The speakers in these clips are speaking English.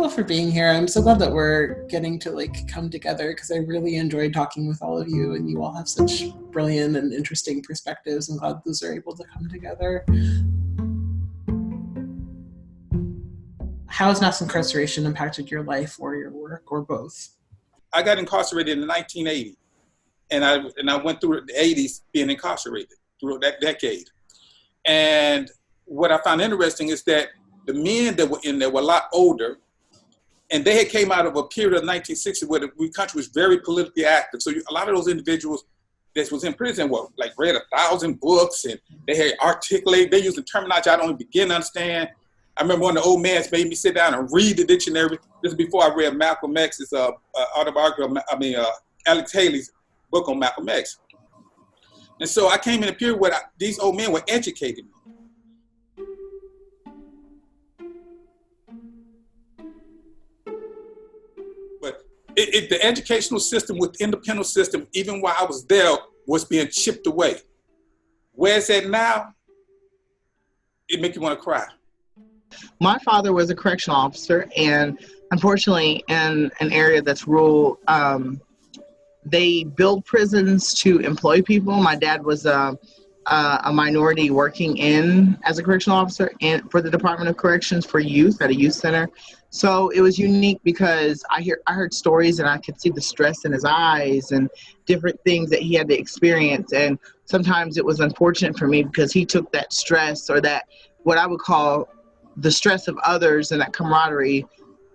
all for being here. I'm so glad that we're getting to like come together because I really enjoyed talking with all of you, and you all have such brilliant and interesting perspectives. I'm glad those are able to come together. How has mass incarceration impacted your life or your work or both? I got incarcerated in 1980, and I went through the 80s being incarcerated through that decade. And what I found interesting is that the men that were in there were a lot older, and they had came out of a period of 1960 where the country was very politically active. So a lot of those individuals that was in prison were like read 1,000 books, and they had articulate. They used the terminology I don't even begin to understand. I remember one of the old men made me sit down and read the dictionary. This is before I read Malcolm X's autobiography. Alex Haley's book on Malcolm X. And so I came in a period where these old men were educating me. But the educational system within the penal system, even while I was there, was being chipped away. Where it's at now, it makes you want to cry. My father was a correctional officer, and unfortunately in an area that's rural, they build prisons to employ people. My dad was a minority working as a correctional officer for the Department of Corrections for youth at a youth center. So it was unique because I heard stories and I could see the stress in his eyes and different things that he had to experience. And sometimes it was unfortunate for me because he took that stress, or that what I would call the stress of others and that camaraderie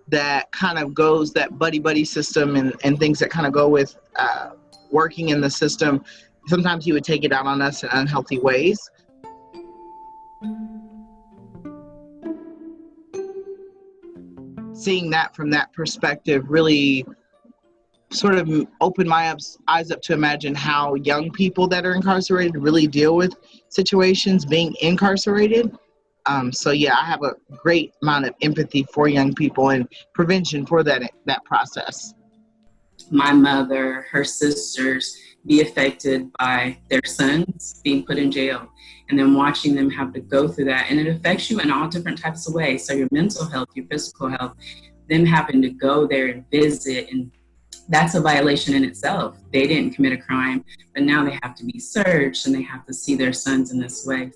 that kind of goes, that buddy system and things that kind of go with working in the system. Sometimes he would take it out on us in unhealthy ways. Seeing that from that perspective really sort of opened my eyes up to imagine how young people that are incarcerated really deal with situations being incarcerated. So yeah, I have a great amount of empathy for young people and prevention for that process. My mother, her sisters be affected by their sons being put in jail, and then watching them have to go through that. And it affects you in all different types of ways. So your mental health, your physical health, them having to go there and visit, and that's a violation in itself. They didn't commit a crime, but now they have to be searched and they have to see their sons in this way.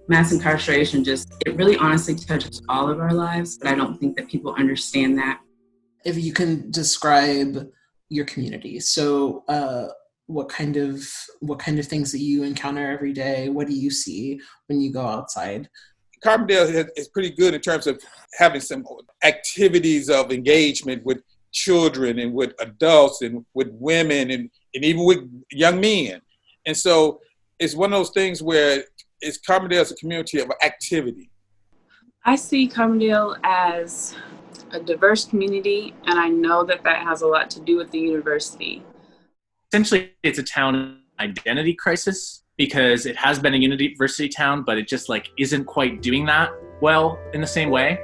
Mass incarceration it really honestly touches all of our lives, but I don't think that people understand that. If you can describe your community, so what kind of things that you encounter every day, what do you see when you go outside? Carbondale is pretty good in terms of having some activities of engagement with children and with adults and with women and even with young men. And so it's one of those things where Carbondale is a community of activity. I see Carbondale as a diverse community, and I know that has a lot to do with the university. Essentially, it's a town identity crisis because it has been a university town, but it just isn't quite doing that well in the same way.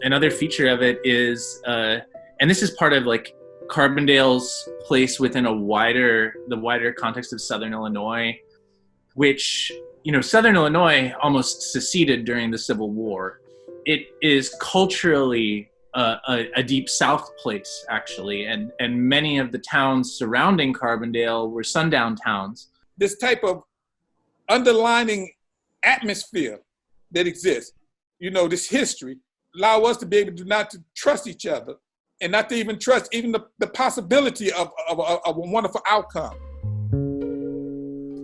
Another feature of it is, and this is part of Carbondale's place within the wider context of Southern Illinois, which, Southern Illinois almost seceded during the Civil War. It is culturally a deep South place, actually, and many of the towns surrounding Carbondale were sundown towns. This type of underlining atmosphere that exists, this history, allow us to be able to not to trust each other and not to even trust even the possibility of a wonderful outcome.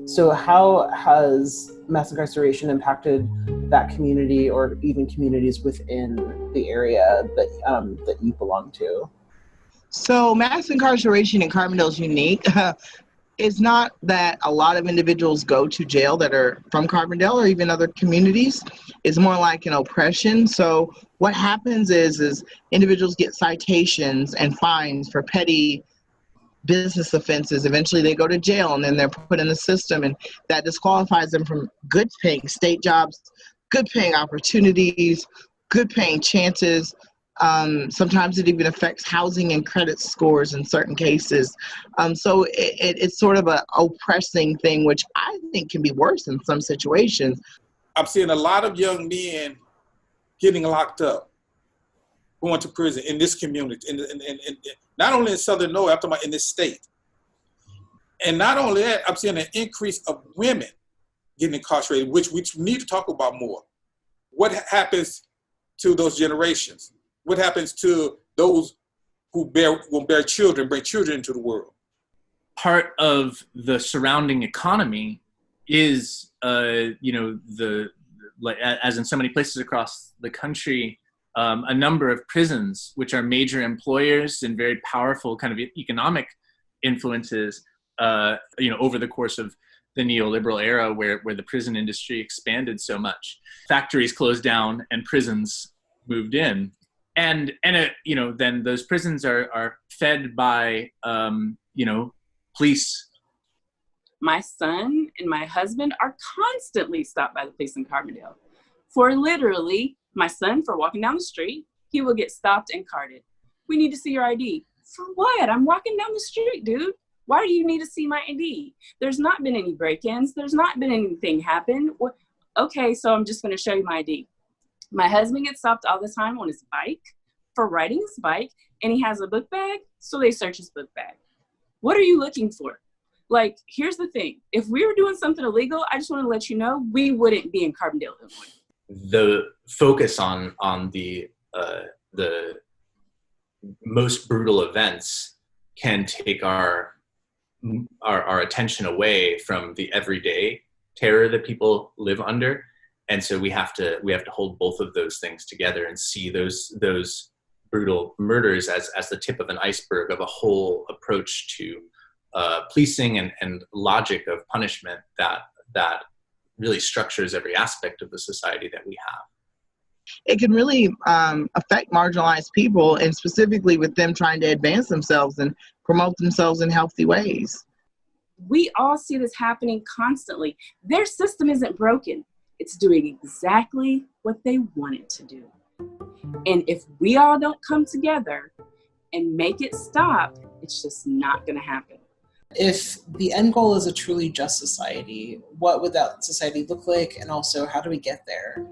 So how has mass incarceration impacted that community or even communities within the area that you belong to? So mass incarceration in Carbondale is unique. It's not that a lot of individuals go to jail that are from Carbondale or even other communities. It's more like an oppression. So what happens is individuals get citations and fines for petty business offenses. Eventually they go to jail and then they're put in the system, and that disqualifies them from good paying state jobs, good paying opportunities, good paying chances. Sometimes it even affects housing and credit scores in certain cases. So it's sort of a oppressing thing, which I think can be worse in some situations. I'm seeing a lot of young men getting locked up, going to prison in this community, in not only in Southern Illinois, I'm talking about in this state. And not only that, I'm seeing an increase of women getting incarcerated, which we need to talk about more. What happens to those generations? What happens to those who will bear children, bring children into the world? Part of the surrounding economy is, as in so many places across the country, a number of prisons, which are major employers and very powerful kind of economic influences, over the course of the neoliberal era where the prison industry expanded so much. Factories closed down and prisons moved in. And then those prisons are fed by, police. My son and my husband are constantly stopped by the police in Carbondale. For literally, my son, for walking down the street, he will get stopped and carded. We need to see your ID. For what? I'm walking down the street, dude. Why do you need to see my ID? There's not been any break-ins. There's not been anything happen. Okay, so I'm just going to show you my ID. My husband gets stopped all the time on his bike for riding his bike, and he has a book bag, so they search his book bag. What are you looking for? Like, here's the thing. If we were doing something illegal, I just want to let you know, we wouldn't be in Carbondale, Illinois. The focus on the most brutal events can take our attention away from the everyday terror that people live under. And so we have to hold both of those things together and see those brutal murders as the tip of an iceberg of a whole approach to policing and logic of punishment that really structures every aspect of the society that we have. It can really affect marginalized people, and specifically with them trying to advance themselves and promote themselves in healthy ways. We all see this happening constantly. Their system isn't broken. It's doing exactly what they want it to do. And if we all don't come together and make it stop, it's just not going to happen. If the end goal is a truly just society, what would that society look like? And also, how do we get there?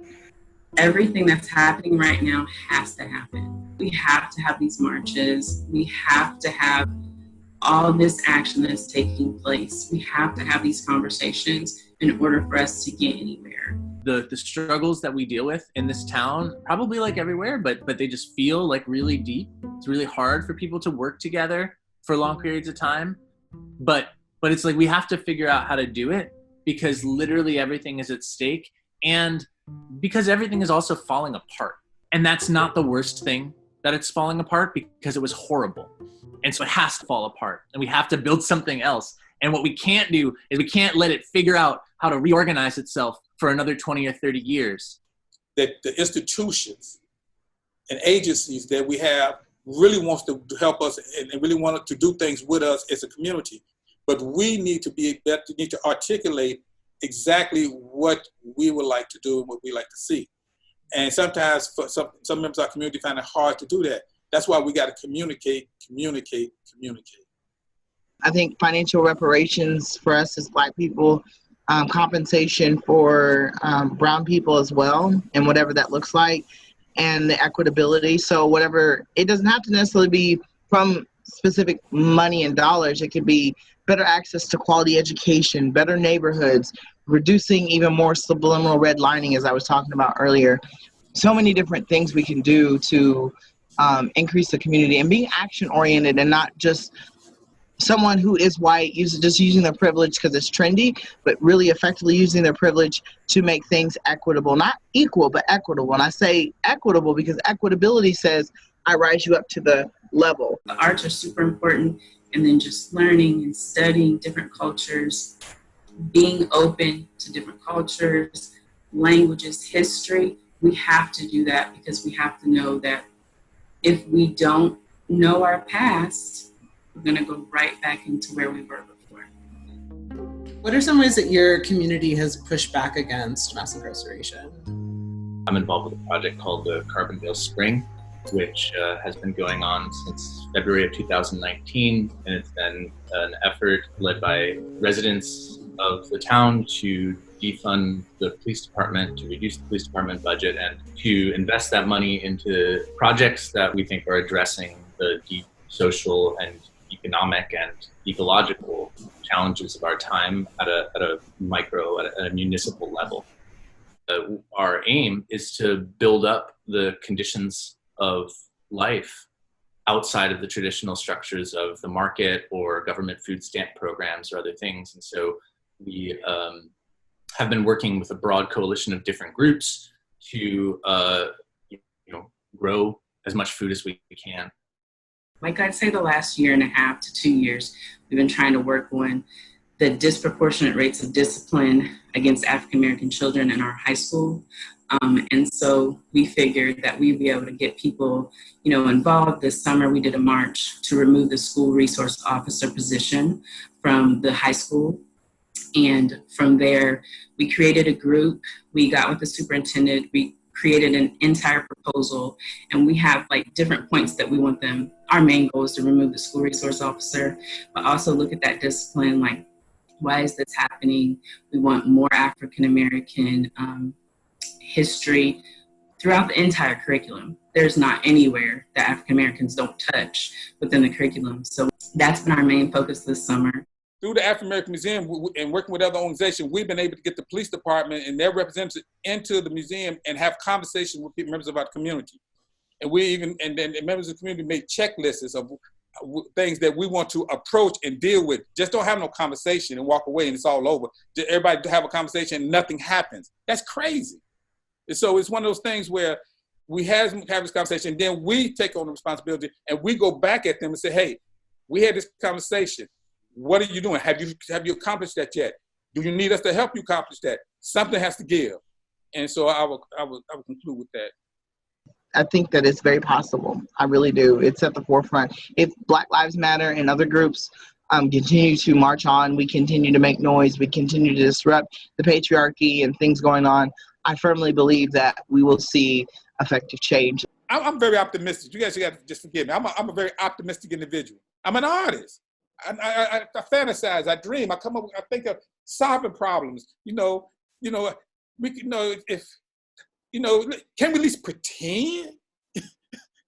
Everything that's happening right now has to happen. We have to have these marches. We have to have all this action that's taking place. We have to have these conversations in order for us to get anywhere. The struggles that we deal with in this town, probably like everywhere, but they just feel like really deep. It's really hard for people to work together for long periods of time. But it's like we have to figure out how to do it, because literally everything is at stake, and because everything is also falling apart. And that's not the worst thing, that it's falling apart, because it was horrible. And so it has to fall apart, and we have to build something else. And what we can't do is we can't let it figure out how to reorganize itself for another 20 or 30 years. That the institutions and agencies that we have really wants to help us and really want to do things with us as a community. But we need to articulate exactly what we would like to do and what we like to see. And sometimes for some members of our community find it hard to do that. That's why we got to communicate. I think financial reparations for us as Black people, compensation for brown people as well, and whatever that looks like, and the equitability. So whatever, it doesn't have to necessarily be from specific money and dollars. It could be better access to quality education, better neighborhoods, reducing even more subliminal redlining, as I was talking about earlier. So many different things we can do to increase the community, and being action oriented and not just someone who is white just using their privilege because it's trendy, but really effectively using their privilege to make things equitable, not equal, but equitable. And I say equitable because equitability says I rise you up to the level. The arts are super important, and then just learning and studying different cultures, being open to different cultures, languages, history. We have to do that because we have to know that if we don't know our past, we're going to go right back into where we were before. What are some ways that your community has pushed back against mass incarceration? I'm involved with a project called the Carbondale Spring, which has been going on since February of 2019, and it's been an effort led by residents of the town to defund the police department, to reduce the police department budget, and to invest that money into projects that we think are addressing the deep social and economic and ecological challenges of our time at a micro, at a municipal level. Our aim is to build up the conditions of life outside of the traditional structures of the market or government food stamp programs or other things. And so we have been working with a broad coalition of different groups to grow as much food as we can. Like I'd say the last 1.5 to 2 years, we've been trying to work on the disproportionate rates of discipline against African American children in our high school. And so we figured that we'd be able to get people, involved. This summer, we did a march to remove the school resource officer position from the high school. And from there, we created a group. We got with the superintendent. We created an entire proposal, and we have different points that we want them. Our main goal is to remove the school resource officer, but also look at that discipline, why is this happening? We want more African American history throughout the entire curriculum. There's not anywhere that African Americans don't touch within the curriculum. So that's been our main focus this summer. Through the African American Museum and working with other organizations, we've been able to get the police department and their representatives into the museum and have conversations with members of our community. And then members of the community make checklists of things that we want to approach and deal with. Just don't have no conversation and walk away and it's all over. Just everybody have a conversation and nothing happens. That's crazy. And so it's one of those things where we have this conversation, and then we take on the responsibility and we go back at them and say, hey, we had this conversation. What are you doing? Have you accomplished that yet? Do you need us to help you accomplish that? Something has to give. And so I will conclude with that. I think that it's very possible. I really do. It's at the forefront. If Black Lives Matter and other groups continue to march on, we continue to make noise, we continue to disrupt the patriarchy and things going on, I firmly believe that we will see effective change. I'm very optimistic. You guys got to just forgive me. I'm a very optimistic individual. I'm an artist. I fantasize, I dream, I think of solving problems. Can we at least pretend?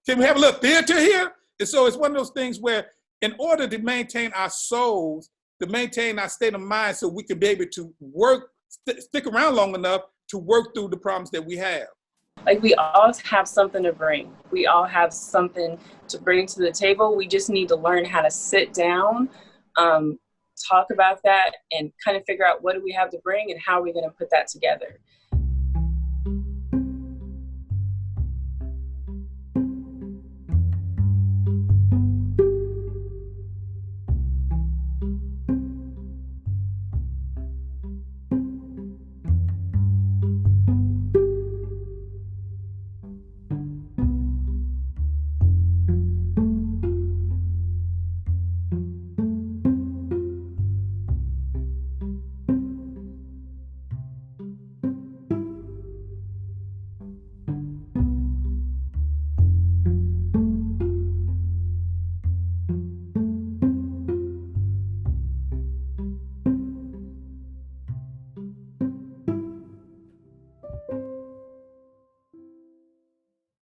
Can we have a little theater here? And so it's one of those things where in order to maintain our souls, to maintain our state of mind so we can be able to work, stick around long enough to work through the problems that we have. We all have something to bring. We all have something to bring to the table. We just need to learn how to sit down, talk about that, and kind of figure out what do we have to bring and how are we going to put that together.